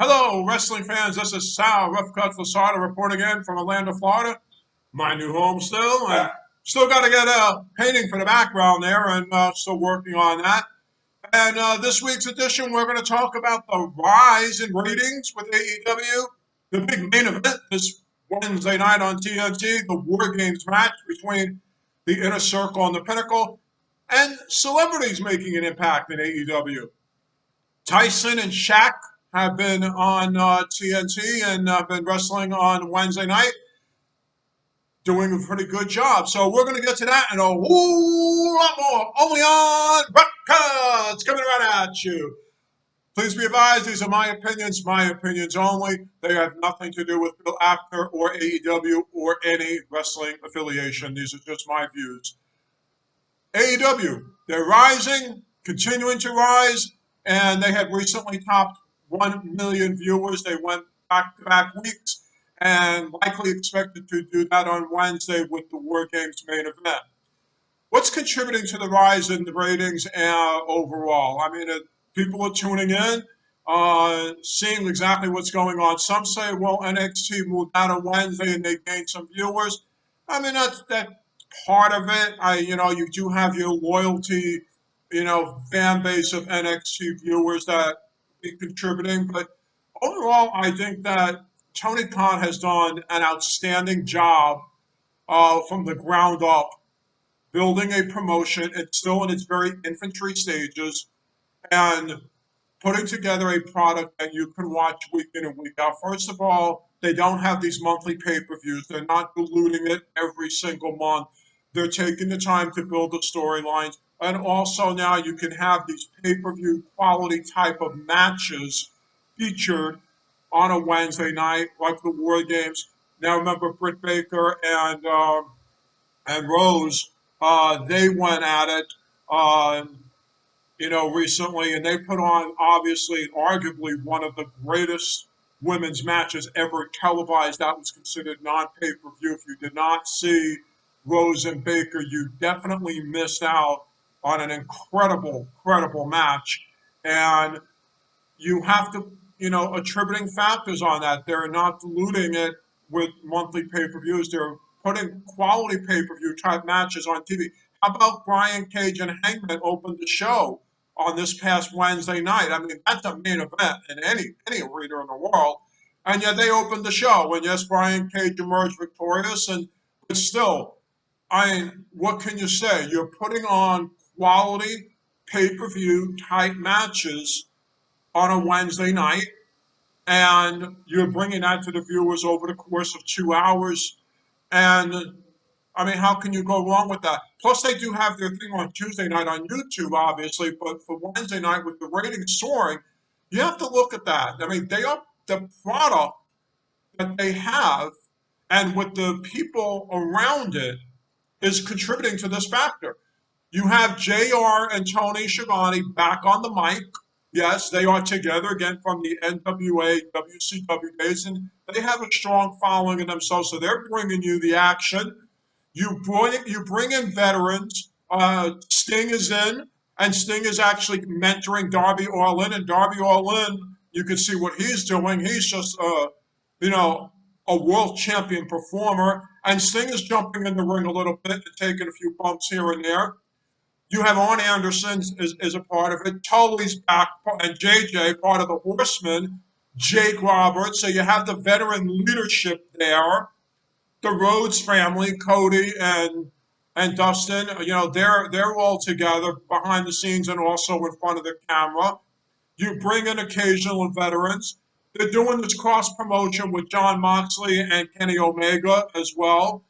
Hello, wrestling fans. This is Sal LaSardo reporting in from Orlando, Florida. My new home still, and still got to get painting for the background there, and still working on that. And this week's edition, we're going to talk about the rise in ratings with AEW, the big main event this Wednesday night on TNT, the War Games match between the Inner Circle and the Pinnacle, and celebrities making an impact in AEW. Tyson and Shaq have been on TNT and been wrestling on Wednesday night, doing a pretty good job. So we're going to get to that and a whole lot more only on It's coming right at you. Please be advised, these are my opinions only. They have nothing to do with Bill Apter or AEW or any wrestling affiliation. These are just my views. AEW, they're rising, continuing to rise, and they had recently topped 1 million viewers. They went back to back weeks and likely expected to do that on Wednesday with the War Games main event. What's contributing to the rise in the ratings overall? I mean, people are tuning in, seeing exactly what's going on. Some say, well, NXT moved out on Wednesday and they gained some viewers. I mean, that part of it. You do have your loyalty, fan base of NXT viewers that be contributing. But overall, I think that Tony Khan has done an outstanding job from the ground up building a promotion. It's still in its very infantry stages, and putting together a product that you can watch week in and week out. First of all, they don't have these monthly pay-per-views. They're not diluting it every single month. They're taking the time to build the storylines. And also now you can have these pay-per-view quality type of matches featured on a Wednesday night, like the War Games. Now remember Britt Baker and Rose, they went at it. Recently, and they put on obviously, arguably, one of the greatest women's matches ever televised. That was considered non-pay per view. If you did not see Rose and Baker, you definitely missed out on an incredible match. And you have to, attributing factors on that. They're not diluting it with monthly pay-per-views. They're putting quality pay-per-view type matches on TV. How about Brian Cage and Hangman opened the show on this past Wednesday night? I mean, that's a main event in any arena in the world. And yet they opened the show. And yes, Brian Cage emerged victorious. But still, what can you say? You're putting on quality pay-per-view type matches on a Wednesday night, and you're bringing that to the viewers over the course of 2 hours. And I mean, how can you go wrong with that? Plus, they do have their thing on Tuesday night on YouTube, obviously, but for Wednesday night with the ratings soaring, you have to look at that. I mean, they are the product that they have, and with the people around it, is contributing to this factor. You have JR and Tony Schiavone back on the mic. Yes, they are together again from the NWA, WCW days, and they have a strong following in themselves. So they're bringing you the action. You bring in veterans. Sting is in, and Sting is actually mentoring Darby Allin, and Darby Allin, you can see what he's doing. He's just, you know, a world champion performer, and Sting is jumping in the ring a little bit and taking a few bumps here and there. You have Arn Anderson is a part of it. Tully's back, and JJ, part of the Horsemen. Jake Roberts. So you have the veteran leadership there. The Rhodes family, Cody and Dustin. They're all together behind the scenes and also in front of the camera. You bring in occasional veterans. They're doing this cross promotion with John Moxley and Kenny Omega as well.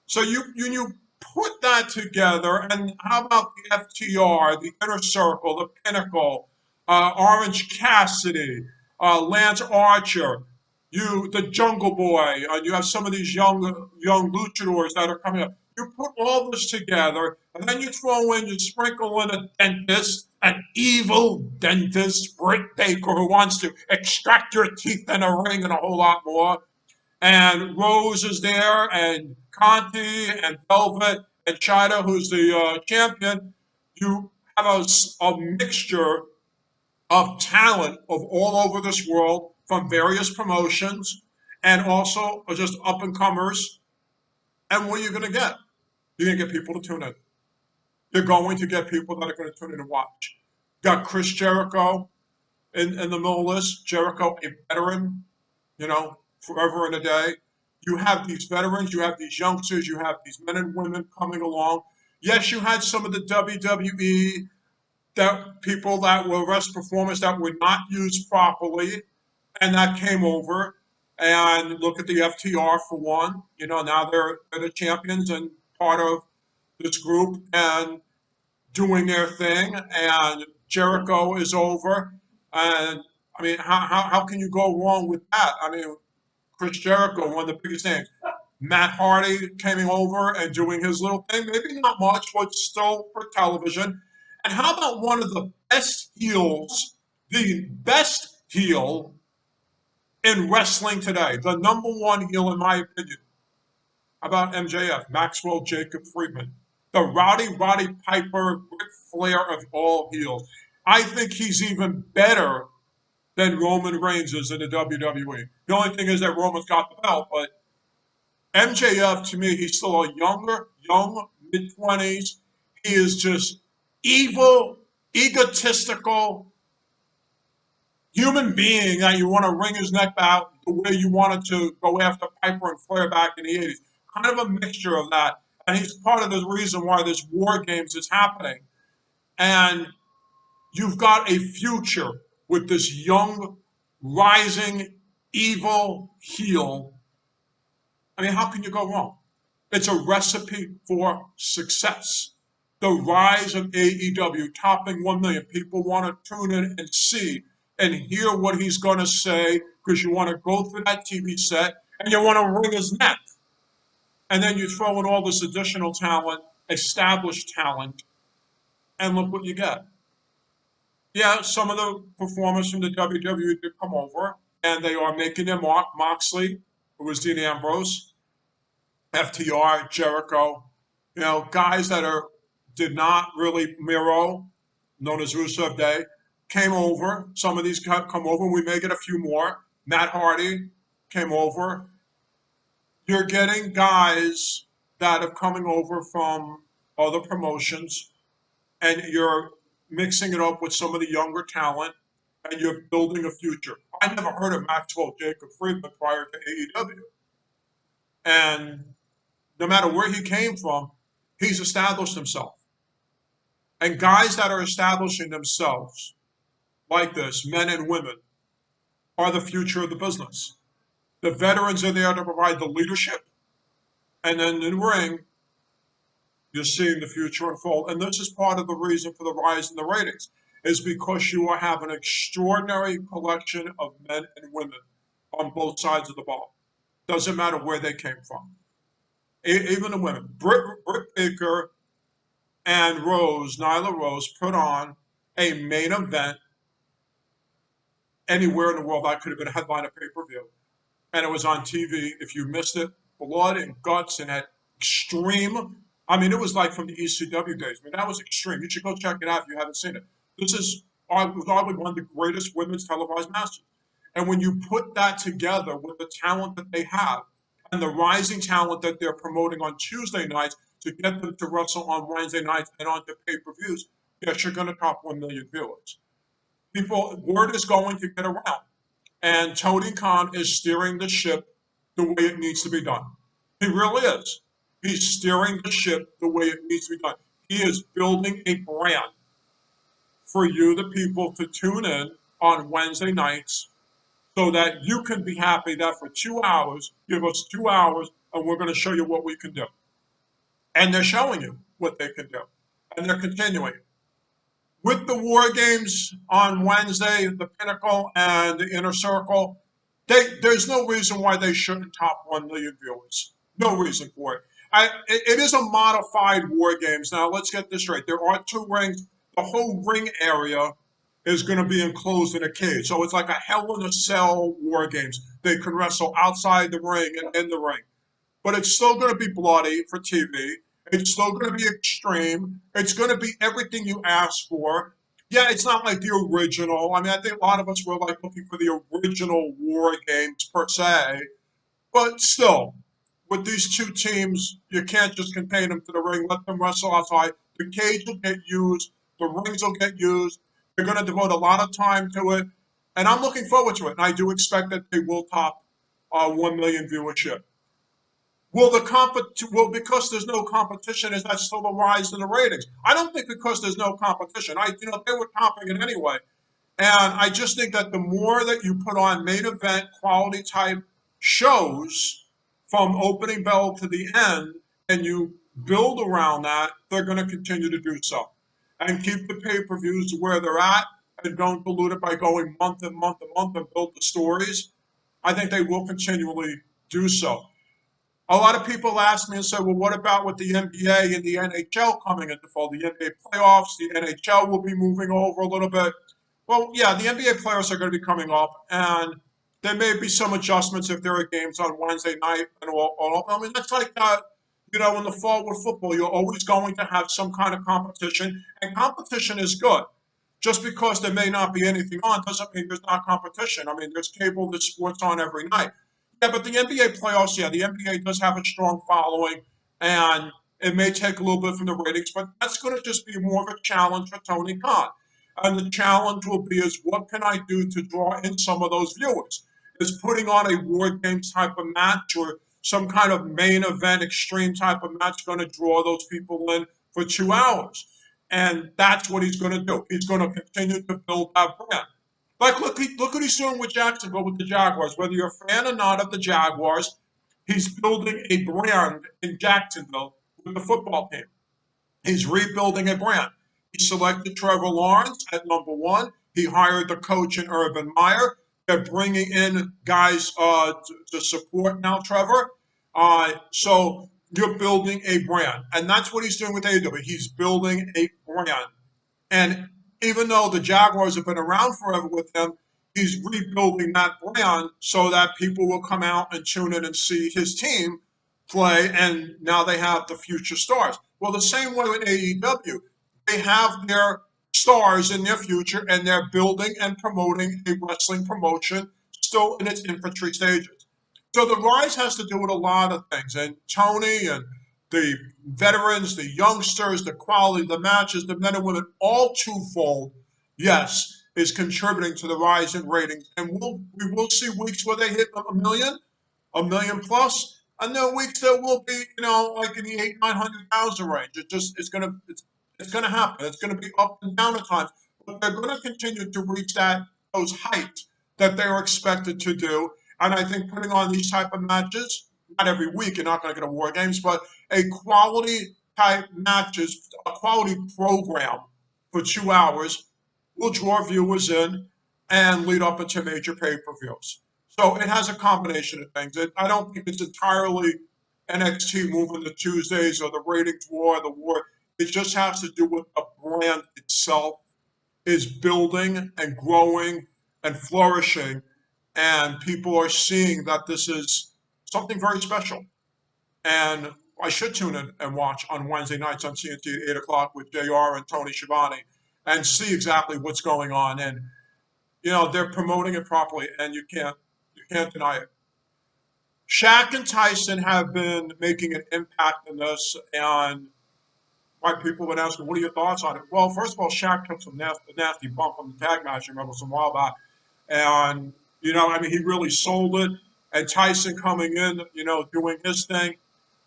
So you put that together, and how about the FTR, the Inner Circle, the Pinnacle, Orange Cassidy, Lance Archer, the Jungle Boy, you have some of these young luchadors that are coming up. You put all this together, and then you sprinkle in a dentist, an evil dentist, Britt Baker, who wants to extract your teeth in a ring and a whole lot more, and Rose is there, and Conti, and Velvet, and China, who's the champion. You have a mixture of talent of all over this world, from various promotions and also just up and comers. And what are you going to get? You're going to get people to tune in. You're going to get people that are going to tune in and watch. You got Chris Jericho in the middle of this. Jericho, a veteran, forever and a day. You have these veterans, you have these youngsters, you have these men and women coming along. Yes, you had some of the WWE that people that were rest performers that were not used properly, and that came over. And look at the FTR for one. Now they're the champions and part of this group and doing their thing. And Jericho is over. And I mean, how can you go wrong with that? I mean, Chris Jericho, one of the biggest names. Matt Hardy coming over and doing his little thing, maybe not much, but still for television. And how about one of the best heels, the best heel in wrestling today, the number one heel in my opinion? How about MJF, Maxwell Jacob Friedman, the Roddy Piper, Ric Flair of all heels? I think he's even better than Roman Reigns is in the WWE. The only thing is that Roman's got the belt, but MJF, to me, he's still a young, mid-20s. He is just evil, egotistical human being that you want to wring his neck out the way you wanted to go after Piper and Flair back in the 80s. Kind of a mixture of that. And he's part of the reason why this War Games is happening. And you've got a future with this young, rising, evil heel. I mean, how can you go wrong? It's a recipe for success. The rise of AEW topping 1 million. People want to tune in and see and hear what he's going to say because you want to go through that TV set and you want to wring his neck. And then you throw in all this additional talent, established talent, and look what you get. Yeah, some of the performers from the WWE did come over, and they are making their mark. Moxley, who was Dean Ambrose, FTR, Jericho, guys that did not really Miro, known as Rusev Day, came over. Some of these come over. We may get a few more. Matt Hardy came over. You're getting guys that are coming over from other promotions, and you're mixing it up with some of the younger talent, and you're building a future. I never heard of Maxwell Jacob Friedman prior to AEW. And no matter where he came from, he's established himself. And guys that are establishing themselves like this, men and women, are the future of the business. The veterans are there to provide the leadership. And then in the ring, you're seeing the future unfold. And this is part of the reason for the rise in the ratings, is because you have an extraordinary collection of men and women on both sides of the ball. Doesn't matter where they came from. Even the women. Britt Baker and Nyla Rose, put on a main event anywhere in the world. That could have been a headline of pay-per-view. And it was on TV. If you missed it, blood and guts and that extreme. I mean, it was like from the ECW days. I mean, that was extreme. You should go check it out if you haven't seen it. This is arguably one of the greatest women's televised matches. And when you put that together with the talent that they have and the rising talent that they're promoting on Tuesday nights to get them to wrestle on Wednesday nights and on the pay-per-views, yes, you're going to top 1 million viewers. Word is going to get around. And Tony Khan is steering the ship the way it needs to be done. He really is. He's steering the ship the way it needs to be done. He is building a brand for you, the people, to tune in on Wednesday nights so that you can be happy that for 2 hours, give us 2 hours, and we're going to show you what we can do. And they're showing you what they can do. And they're continuing. With the War Games on Wednesday, the Pinnacle and the Inner Circle, there's no reason why they shouldn't top 1 million viewers. No reason for it. It is a modified War Games. Now, let's get this straight. There are 2 rings. The whole ring area is going to be enclosed in a cage. So it's like a Hell in a Cell War Games. They can wrestle outside the ring and in the ring. But it's still going to be bloody for TV. It's still going to be extreme. It's going to be everything you asked for. Yeah, it's not like the original. I mean, I think a lot of us were like looking for the original War Games per se, but still, with these two teams, you can't just contain them to the ring. Let them wrestle outside. The cage will get used. The rings will get used. They're going to devote a lot of time to it, and I'm looking forward to it. And I do expect that they will top 1 million viewership. Will because there's no competition, is that still a rise in the ratings? I don't think because there's no competition. They were topping it anyway. And I just think that the more that you put on main event quality type shows from opening bell to the end, and you build around that, they're going to continue to do so. And keep the pay per views where they're at and don't dilute it by going month and month and month and build the stories. I think they will continually do so. A lot of people ask me and say, well, what about with the NBA and the NHL coming into fold? The NBA playoffs, the NHL will be moving over a little bit. Well, yeah, the NBA players are going to be coming up, and there may be some adjustments if there are games on Wednesday night and all. I mean, that's like in the fall with football, you're always going to have some kind of competition, and competition is good. Just because there may not be anything on doesn't mean there's not competition. I mean, there's cable, there's sports on every night. Yeah, but the NBA playoffs, yeah, the NBA does have a strong following, and it may take a little bit from the ratings, but that's going to just be more of a challenge for Tony Khan. And the challenge will be is what can I do to draw in some of those viewers? Is putting on a war games type of match or some kind of main event extreme type of match going to draw those people in for 2 hours? And that's what he's going to do. He's going to continue to build that brand. Like, look what he's doing with Jacksonville with the Jaguars. Whether you're a fan or not of the Jaguars, he's building a brand in Jacksonville with the football team. He's rebuilding a brand. He selected Trevor Lawrence at number one. He hired the coach in Urban Meyer. They're bringing in guys to support now Trevor. So you're building a brand. And that's what he's doing with AEW. He's building a brand. And even though the Jaguars have been around forever with him, he's rebuilding that brand so that people will come out and tune in and see his team play. And now they have the future stars. Well, the same way with AEW, they have their stars in their future and they're building and promoting a wrestling promotion still in its infantry stages. So the rise has to do with a lot of things. And Tony and the veterans, the youngsters, the quality, the matches, the men and women, all twofold, yes, is contributing to the rise in ratings. And we will see weeks where they hit a million plus, and there are weeks that will be, like in the 900,000 range. It's gonna happen. It's gonna be up and down at times, but they're gonna continue to reach those heights that they're expected to do. And I think putting on these type of matches, not every week, you're not gonna get a War Games, but a quality type matches, a quality program for 2 hours will draw viewers in and lead up into major pay-per-views. So it has a combination of things. I don't think it's entirely NXT moving to Tuesdays or the ratings war, the war. It just has to do with the brand itself is building and growing and flourishing, and people are seeing that this is something very special. And I should tune in and watch on Wednesday nights on TNT at 8 o'clock with JR and Tony Schiavone and see exactly what's going on. And they're promoting it properly, and you can't deny it. Shaq and Tyson have been making an impact in this, and why people would ask me, "What are your thoughts on it?" Well, first of all, Shaq took some nasty bump on the tag match. I remember some while back, and I mean, he really sold it. And Tyson coming in, doing his thing.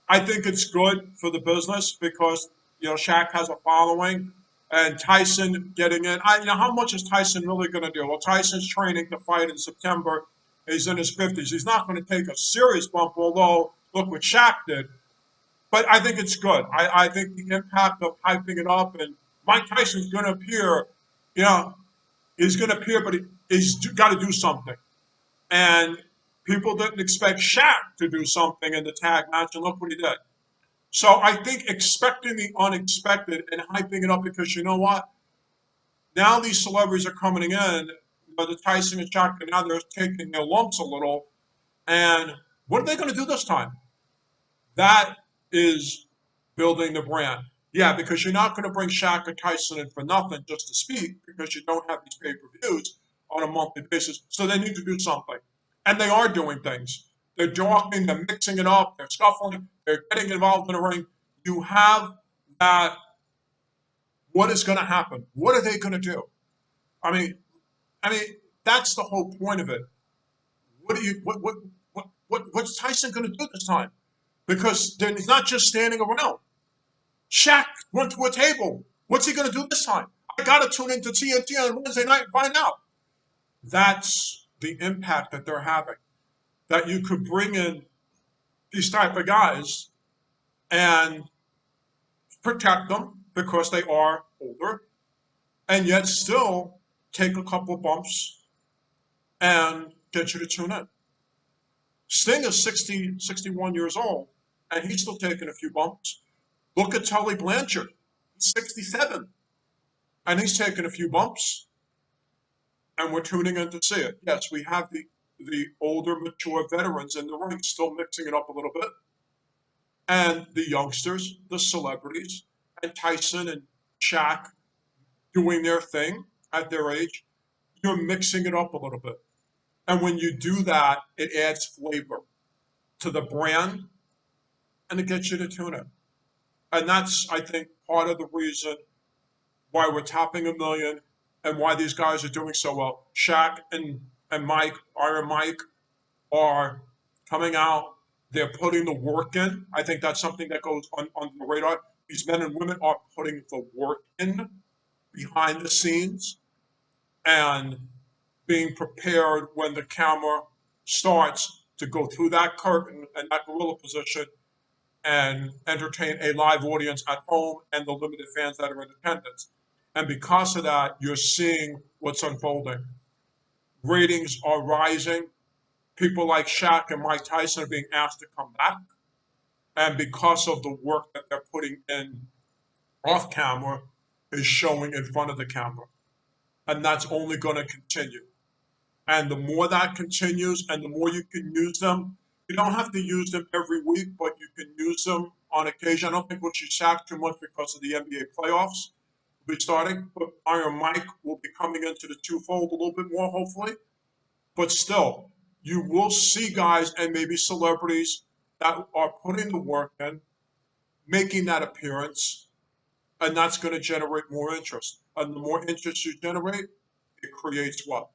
I think it's good for the business because Shaq has a following, and Tyson getting in. How much is Tyson really going to do? Well, Tyson's training to fight in September. He's in his 50s. He's not going to take a serious bump, although look what Shaq did. But I think it's good. I think the impact of hyping it up and Mike Tyson's going to appear. You know, he's going to appear, but he's got to do something. And people didn't expect Shaq to do something in the tag match, and look what he did. So I think expecting the unexpected and hyping it up because you know what? Now these celebrities are coming in, the Tyson and Chuck, and now they're taking their lumps a little. And what are they going to do this time? That is building the brand. Yeah, because you're not going to bring Shaq and Tyson in for nothing just to speak because you don't have these pay-per-views on a monthly basis. So they need to do something. And they are doing things. They're talking, they're mixing it up, they're scuffling, they're getting involved in the ring. You have that. What is going to happen? What are they going to do? I mean, I mean, that's the whole point of it. What do you what's Tyson going to do this time? Because then he's not just standing around. Shaq went to a table. What's he going to do this time? I got to tune into TNT on Wednesday night and find out. That's the impact that they're having. That you could bring in these type of guys and protect them because they are older, and yet still take a couple of bumps and get you to tune in. Sting is 60, 61 years old, and he's still taking a few bumps. Look at Tully Blanchard. He's 67, and he's taking a few bumps, and we're tuning in to see it. Yes, we have the older, mature veterans in the ring still mixing it up a little bit, and the youngsters, the celebrities, and Tyson and Shaq doing their thing at their age. You're mixing it up a little bit. And when you do that, it adds flavor to the brand and it gets you to tune in. And that's, I think, part of the reason why we're topping a million and why these guys are doing so well. Shaq and Mike, Iron Mike, are coming out. They're putting the work in. I think that's something that goes on the radar. These men and women are putting the work in behind the scenes and being prepared when the camera starts to go through that curtain and that gorilla position and entertain a live audience at home and the limited fans that are in attendance. And because of that, you're seeing what's unfolding. Ratings are rising. People like Shaq and Mike Tyson are being asked to come back. And because of the work that they're putting in off camera, is showing in front of the camera. And that's only going to continue. And the more that continues and the more you can use them, you don't have to use them every week, but you can use them on occasion. I don't think we'll see Shaq too much because of the NBA playoffs will be starting, but Iron Mike will be coming into the twofold a little bit more, hopefully. But still, you will see guys and maybe celebrities that are putting the work in, making that appearance, and that's going to generate more interest. And the more interest you generate, it creates what?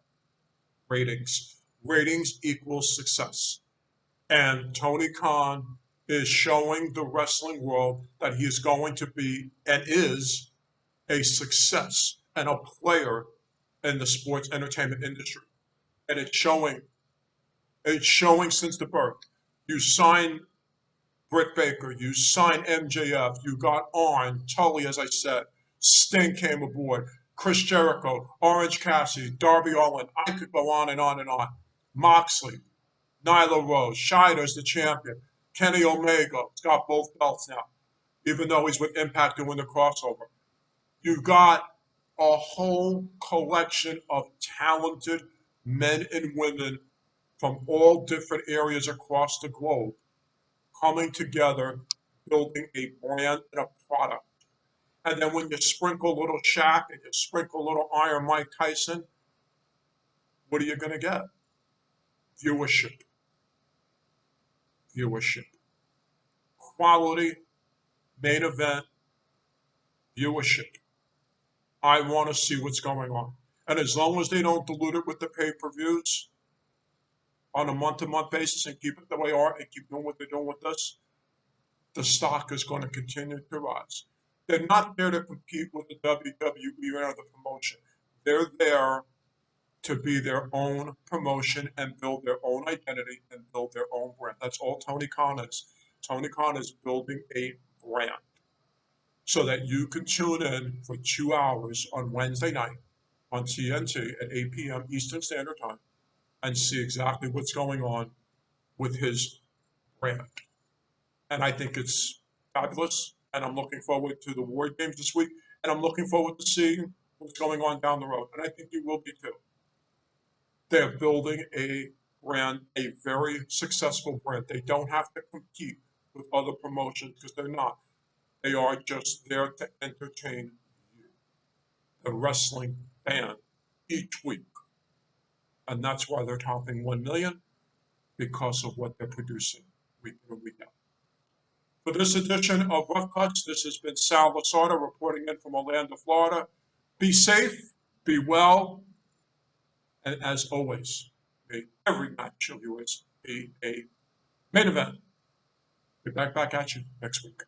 Ratings. Ratings equals success. And Tony Khan is showing the wrestling world that he is going to be and is a success and a player in the sports entertainment industry. And it's showing since the birth. You sign Britt Baker, you sign MJF, you got on, Tully, as I said, Sting came aboard, Chris Jericho, Orange Cassidy, Darby Allin, I could go on and on and on. Moxley, Nyla Rose, Shider's the champion, Kenny Omega, he's got both belts now, even though he's with Impact doing the crossover. You've got a whole collection of talented men and women from all different areas across the globe coming together, building a brand and a product. And then when you sprinkle a little Shaq and you sprinkle a little Iron Mike Tyson, what are you going to get? Viewership. Viewership. Quality, main event, viewership. I want to see what's going on. And as long as they don't dilute it with the pay-per-views on a month-to-month basis and keep it the way they are and keep doing what they're doing with this, the stock is going to continue to rise. They're not there to compete with the WWE or the promotion. They're there to be their own promotion and build their own identity and build their own brand. That's all Tony Khan is. Tony Khan is building a brand so that you can tune in for 2 hours on Wednesday night on TNT at 8 p.m. Eastern Standard Time and see exactly what's going on with his brand. And I think it's fabulous. And I'm looking forward to the War Games this week. And I'm looking forward to seeing what's going on down the road. And I think you will be too. They're building a brand, a very successful brand. They don't have to compete with other promotions because they're not. They are just there to entertain you, the wrestling fan, each week. And that's why they're topping 1 million, because of what they're producing week in and week out. For this edition of Rough Cuts, this has been Sal LaSardo reporting in from Orlando, Florida. Be safe, be well, and as always, may every match of yours be a main event. Be back at you next week.